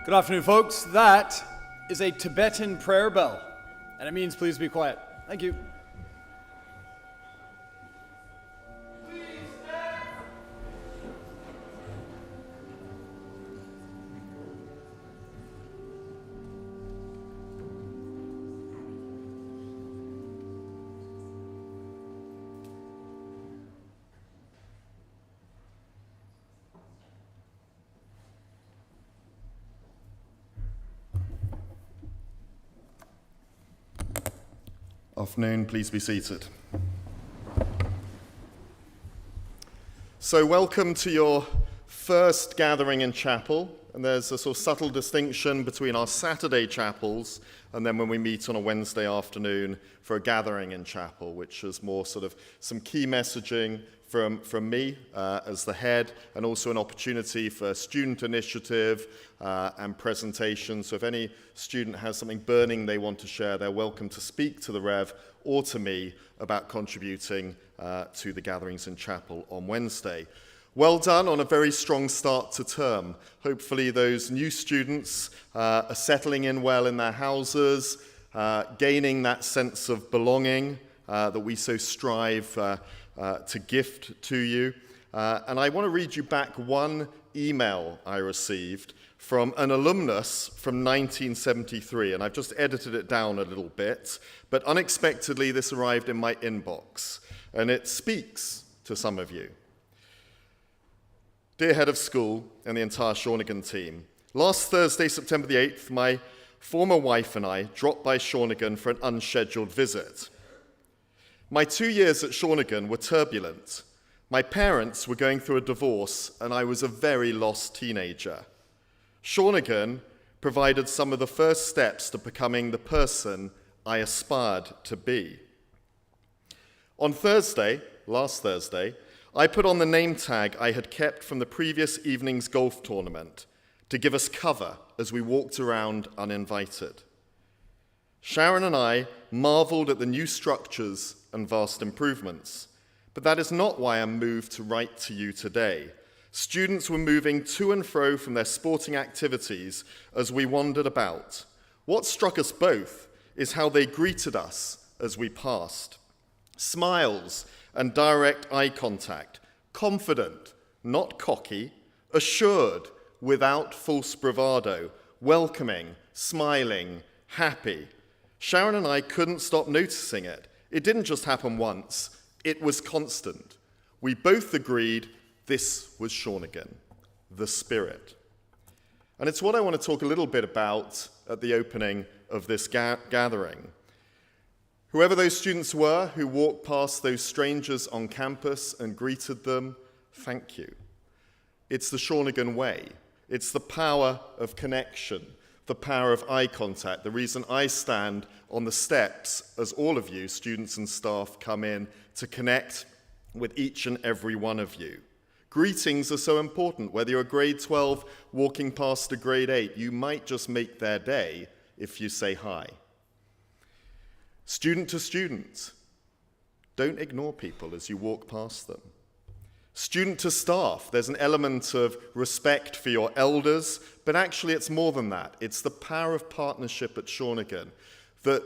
Good afternoon, folks. That is a Tibetan prayer bell, and it means please be quiet. Thank you. Afternoon, please be seated. So welcome to your first gathering in chapel, and there's a sort of subtle distinction between our Saturday chapels and then when we meet on a Wednesday afternoon for a gathering in chapel, which is more sort of some key messaging from me as the head, and also an opportunity for student initiative and presentation. So if any student has something burning they want to share, they're welcome to speak to the Rev or to me about contributing to the gatherings in chapel on Wednesday. Well done on a very strong start to term. Hopefully those new students are settling in well in their houses, gaining that sense of belonging that we so strive to gift to you. And I want to read you back one email I received from an alumnus from 1973, and I've just edited it down a little bit, but unexpectedly this arrived in my inbox, and it speaks to some of you. Dear Head of School and the entire Shawnigan team, last Thursday, September the 8th, my former wife and I dropped by Shawnigan for an unscheduled visit. My 2 years at Shawnigan were turbulent. My parents were going through a divorce, and I was a very lost teenager. Shawnigan provided some of the first steps to becoming the person I aspired to be. On Thursday, last Thursday, I put on the name tag I had kept from the previous evening's golf tournament to give us cover as we walked around uninvited. Sharon and I marveled at the new structures and vast improvements, but that is not why I'm moved to write to you today. Students were moving to and fro from their sporting activities as we wandered about. What struck us both is how they greeted us as we passed. Smiles and direct eye contact, confident, not cocky, assured, without false bravado, welcoming, smiling, happy. Sharon and I couldn't stop noticing it. It didn't just happen once, it was constant. We both agreed this was Shawnigan, the spirit. And it's what I want to talk a little bit about at the opening of this gathering. Whoever those students were who walked past those strangers on campus and greeted them, thank you. It's the Shawnigan way. It's the power of connection, the power of eye contact, the reason I stand on the steps as all of you, students and staff, come in to connect with each and every one of you. Greetings are so important. Whether you're a grade 12 walking past a grade 8, you might just make their day if you say hi. Student to student, don't ignore people as you walk past them. Student to staff, there's an element of respect for your elders, but actually it's more than that. It's the power of partnership at Shawnigan, that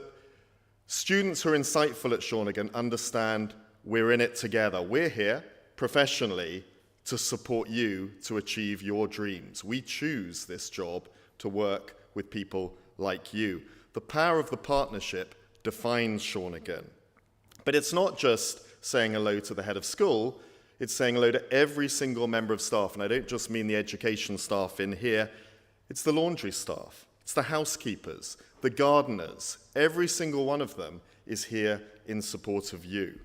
students who are insightful at Shawnigan understand we're in it together. We're here professionally to support you to achieve your dreams. We choose this job to work with people like you. The power of the partnership defines Shawnigan. But it's not just saying hello to the head of school, it's saying hello to every single member of staff, and I don't just mean the education staff in here, it's the laundry staff, it's the housekeepers, the gardeners, every single one of them is here in support of you.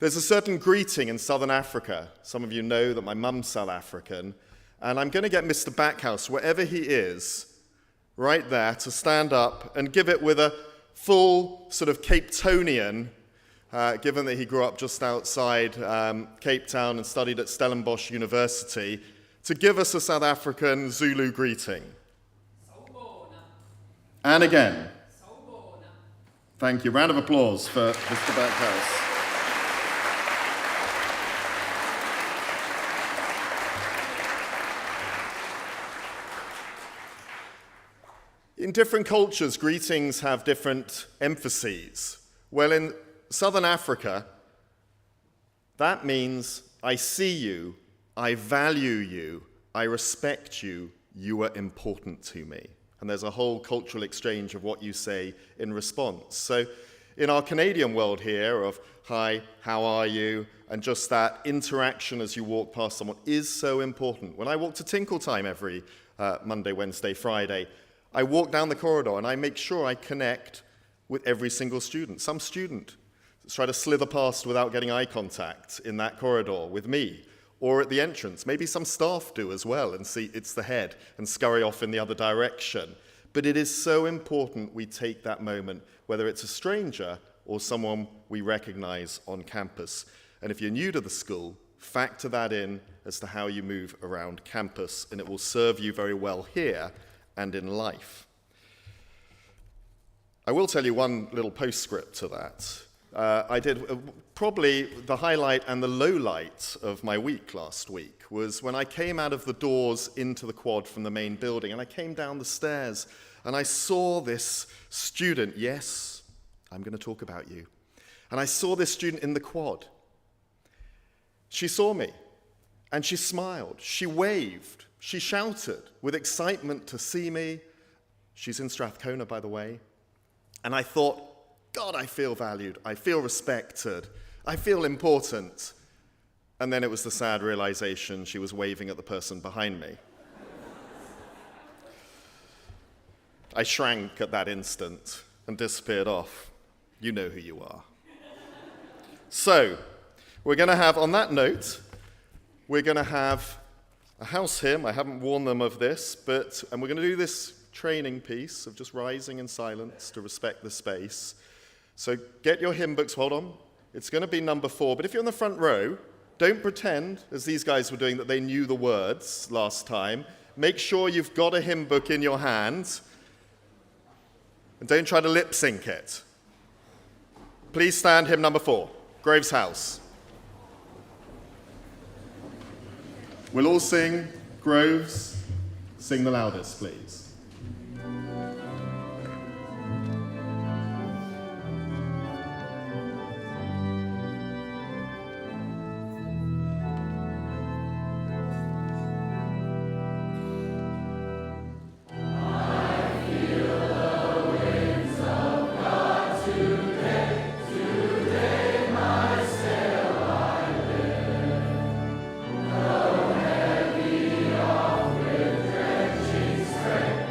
There's a certain greeting in Southern Africa. Some of you know that my mum's South African, and I'm going to get Mr. Backhouse, wherever he is, right there to stand up and give it with a full sort of Cape Townian, given that he grew up just outside Cape Town and studied at Stellenbosch University, to give us a South African Zulu greeting. And again. Thank you. Round of applause for Mr. Backhouse. In different cultures, greetings have different emphases. Well, in Southern Africa, that means I see you, I value you, I respect you, you are important to me. And there's a whole cultural exchange of what you say in response. So in our Canadian world here of hi, how are you, and just that interaction as you walk past someone is so important. When I walk to Tinkle Time every Monday, Wednesday, Friday, I walk down the corridor and I make sure I connect with every single student. Some student try to slither past without getting eye contact in that corridor with me, or at the entrance. Maybe some staff do as well and see it's the head and scurry off in the other direction. But it is so important we take that moment, whether it's a stranger or someone we recognize on campus. And if you're new to the school, factor that in as to how you move around campus, and it will serve you very well here and in life. I will tell you one little postscript to that. I did probably the highlight and the low light of my week last week was when I came out of the doors into the quad from the main building, and I came down the stairs and I saw this student. Yes, I'm going to talk about you. And I saw this student in the quad. She saw me and she smiled, she waved, she shouted with excitement to see me. She's in Strathcona, by the way. And I thought, God, I feel valued, I feel respected, I feel important. And then it was the sad realization she was waving at the person behind me. I shrank at that instant and disappeared off. You know who you are. So, we're going to have, on that note, we're going to have a house hymn. I haven't warned them of this, and we're going to do this training piece of just rising in silence to respect the space. So get your hymn books, hold on. It's going to be number 4, but if you're in the front row, don't pretend, as these guys were doing, that they knew the words last time. Make sure you've got a hymn book in your hand, and don't try to lip sync it. Please stand, hymn number 4, Grove's House. We'll all sing Groves. Sing the loudest, please. Strength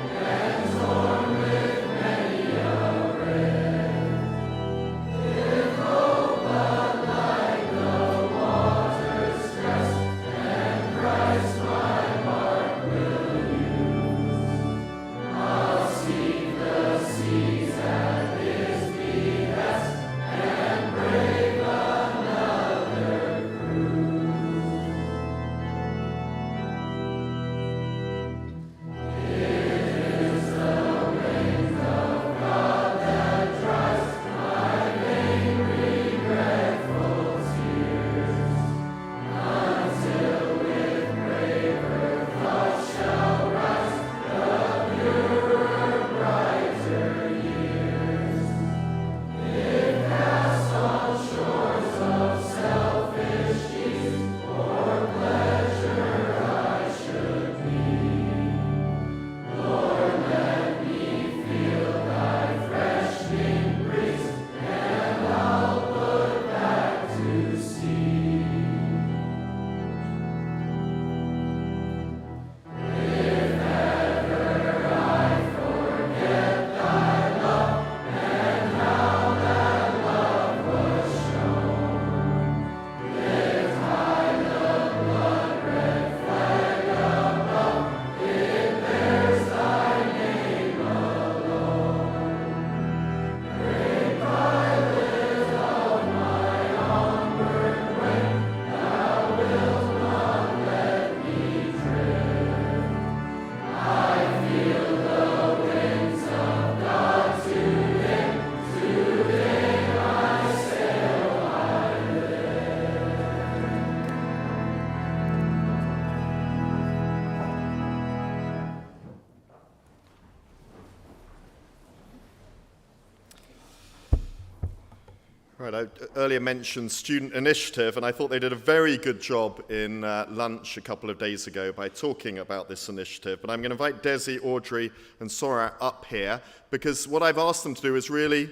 Right, I earlier mentioned Student Initiative, and I thought they did a very good job in lunch a couple of days ago by talking about this initiative. But I'm going to invite Desi, Audrey, and Sora up here, because what I've asked them to do is really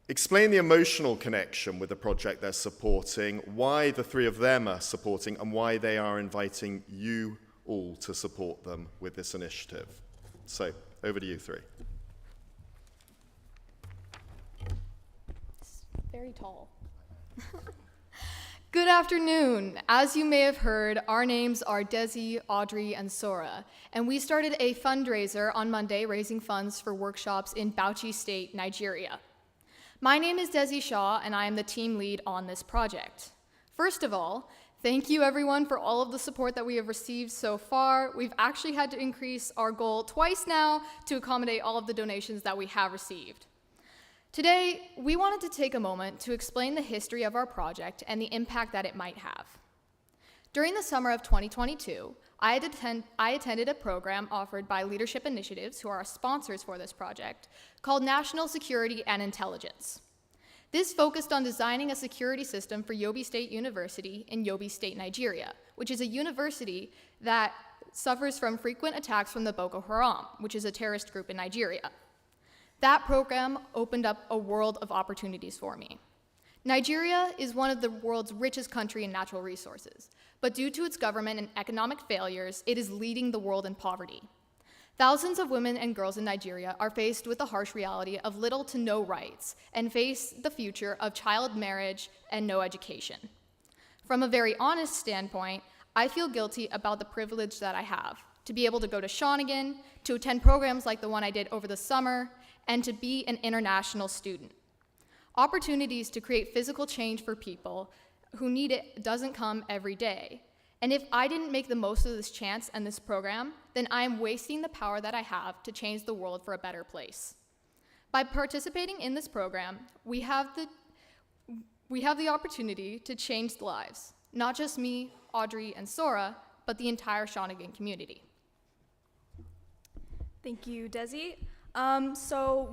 explain the emotional connection with the project they're supporting, why the three of them are supporting, and why they are inviting you all to support them with this initiative. So, over to you three. Very tall. Good afternoon. As you may have heard, our names are Desi, Audrey, and Sora, and we started a fundraiser on Monday raising funds for workshops in Bauchi State, Nigeria. My name is Desi Shaw, and I am the team lead on this project. First of all, thank you everyone for all of the support that we have received so far. We've actually had to increase our goal twice now to accommodate all of the donations that we have received. Today, we wanted to take a moment to explain the history of our project and the impact that it might have. During the summer of 2022, I attended a program offered by Leadership Initiatives, who are our sponsors for this project, called National Security and Intelligence. This focused on designing a security system for Yobe State University in Yobe State, Nigeria, which is a university that suffers from frequent attacks from the Boko Haram, which is a terrorist group in Nigeria. That program opened up a world of opportunities for me. Nigeria is one of the world's richest countries in natural resources, but due to its government and economic failures, it is leading the world in poverty. Thousands of women and girls in Nigeria are faced with the harsh reality of little to no rights and face the future of child marriage and no education. From a very honest standpoint, I feel guilty about the privilege that I have to be able to go to Shawnigan, to attend programs like the one I did over the summer, and to be an international student. Opportunities to create physical change for people who need it doesn't come every day. And if I didn't make the most of this chance and this program, then I am wasting the power that I have to change the world for a better place. By participating in this program, we have the opportunity to change lives, not just me, Audrey, and Sora, but the entire Shawnigan community. Thank you, Desi.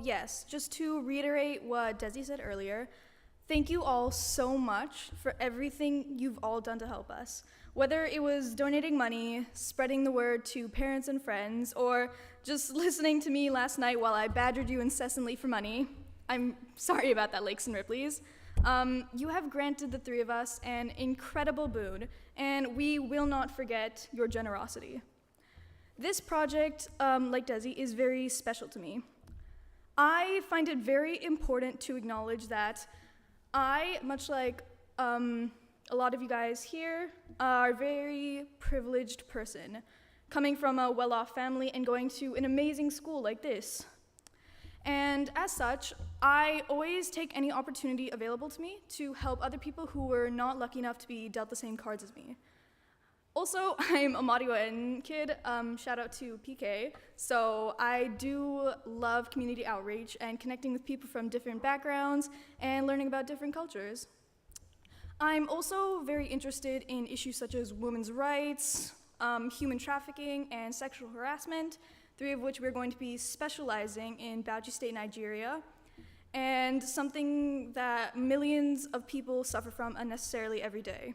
Yes, just to reiterate what Desi said earlier, thank you all so much for everything you've all done to help us. Whether it was donating money, spreading the word to parents and friends, or just listening to me last night while I badgered you incessantly for money. I'm sorry about that, Lakes and Ripleys. You have granted the three of us an incredible boon, and we will not forget your generosity. This project, like Desi, is very special to me. I find it very important to acknowledge that I, much like a lot of you guys here, are a very privileged person, coming from a well-off family and going to an amazing school like this. And as such, I always take any opportunity available to me to help other people who were not lucky enough to be dealt the same cards as me. Also, I'm a Madiwan kid, shout out to PK, so I do love community outreach and connecting with people from different backgrounds and learning about different cultures. I'm also very interested in issues such as women's rights, human trafficking, and sexual harassment, three of which we're going to be specializing in Bauchi State, Nigeria, and something that millions of people suffer from unnecessarily every day.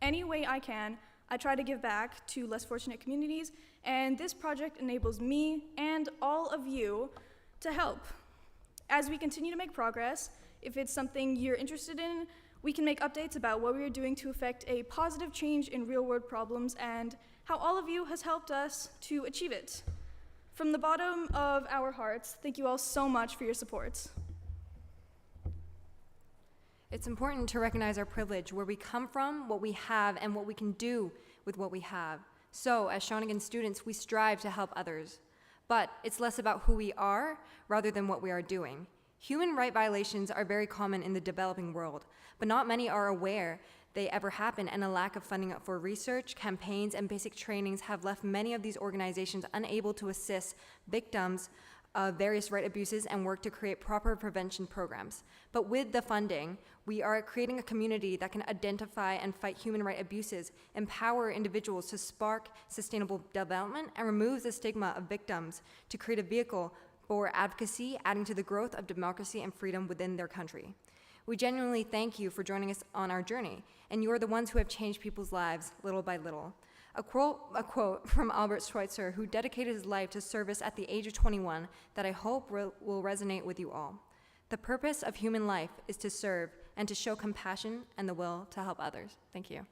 Any way I can, I try to give back to less fortunate communities, and this project enables me and all of you to help. As we continue to make progress, if it's something you're interested in, we can make updates about what we are doing to affect a positive change in real-world problems and how all of you has helped us to achieve it. From the bottom of our hearts, thank you all so much for your support. It's important to recognize our privilege, where we come from, what we have, and what we can do with what we have. So, as Shawnigan students, we strive to help others. But it's less about who we are rather than what we are doing. Human rights violations are very common in the developing world, but not many are aware they ever happen, and a lack of funding for research, campaigns, and basic trainings have left many of these organizations unable to assist victims of various right abuses and work to create proper prevention programs. But with the funding, we are creating a community that can identify and fight human rights abuses, empower individuals to spark sustainable development, and remove the stigma of victims to create a vehicle for advocacy, adding to the growth of democracy and freedom within their country. We genuinely thank you for joining us on our journey, and you are the ones who have changed people's lives little by little. A quote from Albert Schweitzer, who dedicated his life to service at the age of 21, that I hope will resonate with you all. The purpose of human life is to serve and to show compassion and the will to help others. Thank you.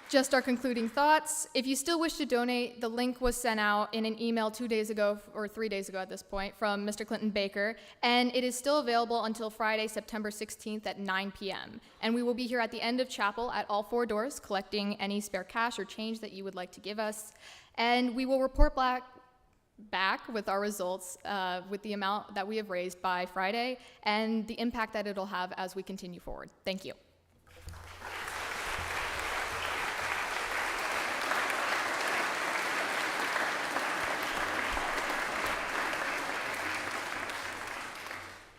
Just our concluding thoughts. If you still wish to donate, the link was sent out in an email 2 days ago, or 3 days ago at this point, from Mr. Clinton Baker, and it is still available until Friday, September 16th at 9 p.m. And we will be here at the end of chapel at all 4 doors, collecting any spare cash or change that you would like to give us. And we will report back with our results, with the amount that we have raised by Friday, and the impact that it'll have as we continue forward. Thank you.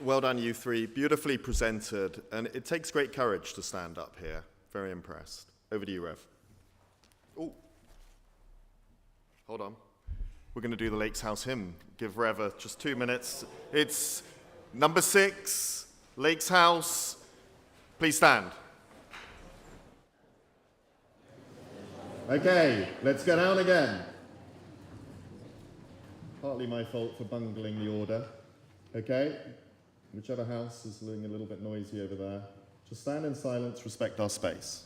Well done, you three. Beautifully presented. And it takes great courage to stand up here. Very impressed. Over to you, Rev. Oh, hold on. We're going to do the Lakes House hymn. Give Rev just 2 minutes. It's number 6, Lakes House. Please stand. Okay, let's go down again. Partly my fault for bungling the order. Okay? Whichever house is looking a little bit noisy over there, just stand in silence, respect our space.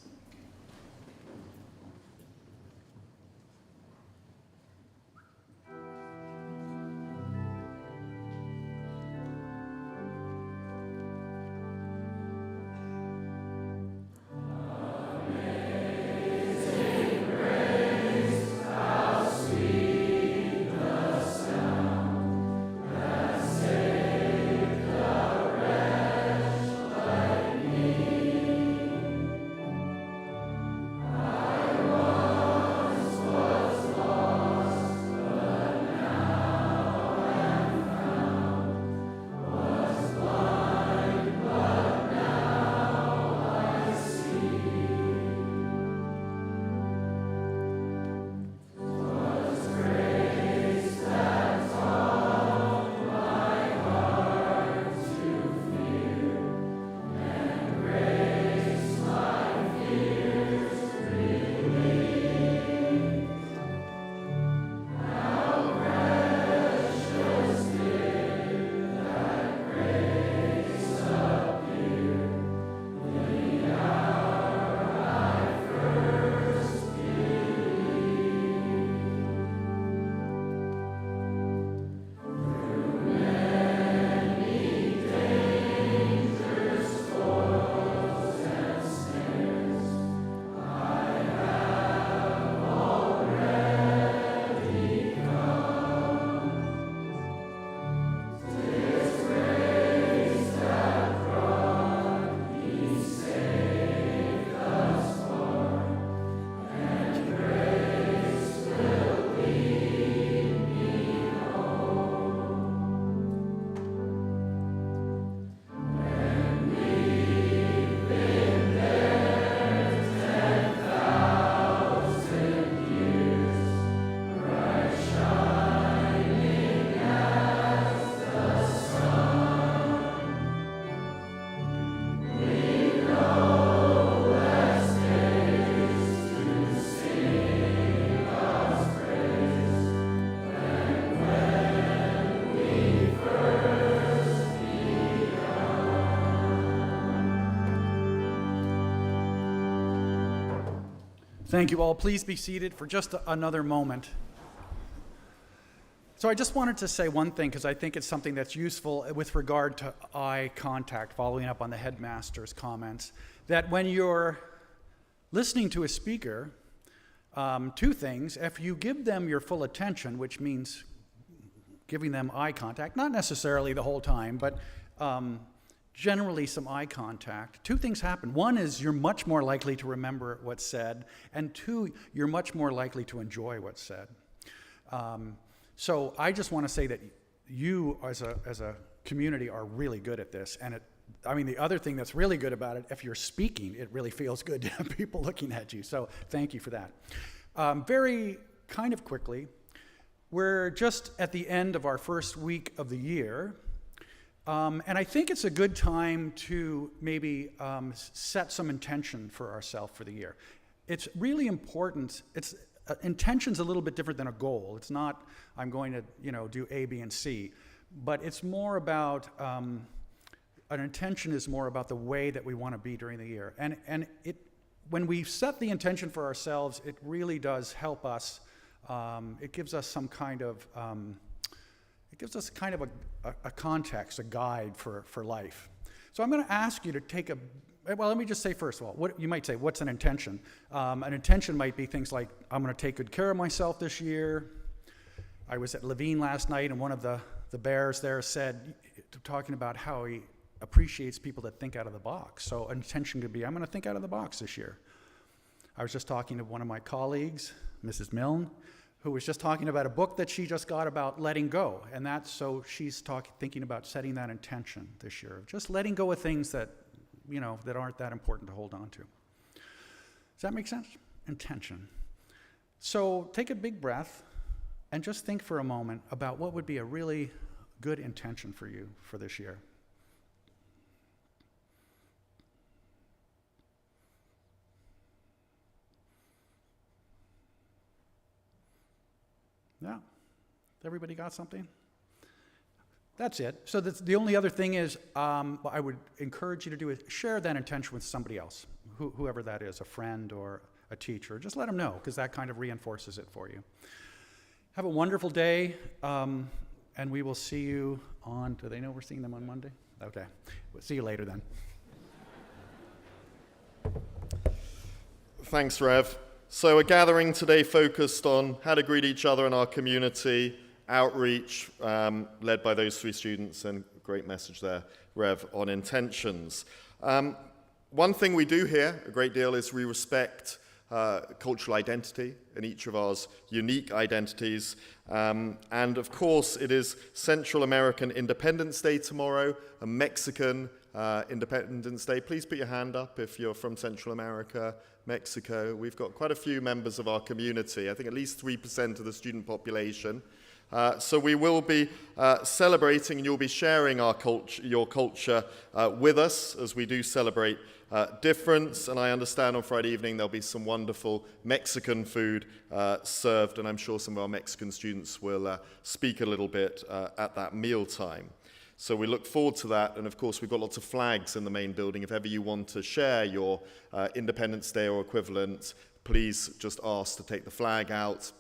Thank you all. Please be seated for just another moment. So I just wanted to say one thing, because I think it's something that's useful with regard to eye contact, following up on the headmaster's comments, that when you're listening to a speaker, 2 things. If you give them your full attention, which means giving them eye contact, not necessarily the whole time, but generally some eye contact, 2 things happen. One is you're much more likely to remember what's said, and 2, you're much more likely to enjoy what's said. So I just want to say that you as a community are really good at this, and I mean, the other thing that's really good about it, if you're speaking, it really feels good to have people looking at you. So thank you for that. Very kind of quickly, we're just at the end of our first week of the year. And I think it's a good time to maybe set some intention for ourselves for the year. It's really important. Intention's a little bit different than a goal. It's not, I'm going to, do A, B, and C. But it's more about, an intention is more about the way that we want to be during the year. And when we set the intention for ourselves, it really does help us. It gives us some kind of, a context, a guide for life. So I'm going to ask you to take well, let me just say first of all, what you might say, what's an intention? An intention might be things like, I'm going to take good care of myself this year. I was at Levine last night, and one of the bears there said, talking about how he appreciates people that think out of the box. So an intention could be, I'm going to think out of the box this year. I was just talking to one of my colleagues, Mrs. Milne, who was just talking about a book that she just got about letting go. And so she's thinking about setting that intention this year, of just letting go of things that, that aren't that important to hold on to. Does that make sense? Intention. So take a big breath and just think for a moment about what would be a really good intention for you for this year. Yeah. Everybody got something? That's it. So the only other thing is, what I would encourage you to do is share that intention with somebody else, whoever that is, a friend or a teacher. Just let them know, because that kind of reinforces it for you. Have a wonderful day, and we will see you on, do they know we're seeing them on Monday? Okay. We'll see you later then. Thanks, Rev. So a gathering today focused on how to greet each other in our community, outreach, led by those three students, and great message there, Rev, on intentions. One thing we do here a great deal is we respect cultural identity and each of ours unique identities. And of course, it is Central American Independence Day tomorrow, a Mexican Independence Day. Please put your hand up if you're from Central America, Mexico. We've got quite a few members of our community, I think at least 3% of the student population. So we will be celebrating, and you'll be sharing your culture with us as we do celebrate difference. And I understand on Friday evening there'll be some wonderful Mexican food served, and I'm sure some of our Mexican students will speak a little bit at that mealtime. So we look forward to that, and of course we've got lots of flags in the main building. If ever you want to share your Independence Day or equivalent, please just ask to take the flag out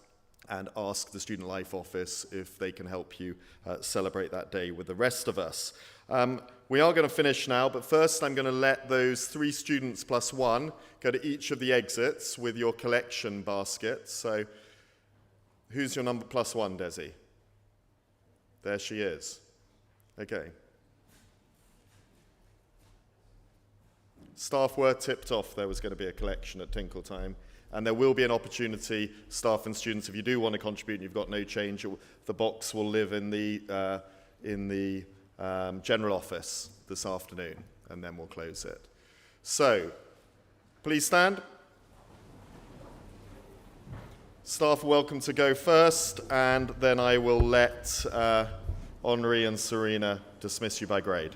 and ask the Student Life Office if they can help you celebrate that day with the rest of us. We are going to finish now, but first I'm going to let those 3 students plus 1 go to each of the exits with your collection basket. So who's your number plus 1, Desi? There she is. Okay. Staff were tipped off there was going to be a collection at Tinkle Time. And there will be an opportunity, staff and students, if you do want to contribute and you've got no change, the box will live in the general office this afternoon, and then we'll close it. So, please stand. Staff are welcome to go first, and then I will let Henri and Serena dismiss you by grade.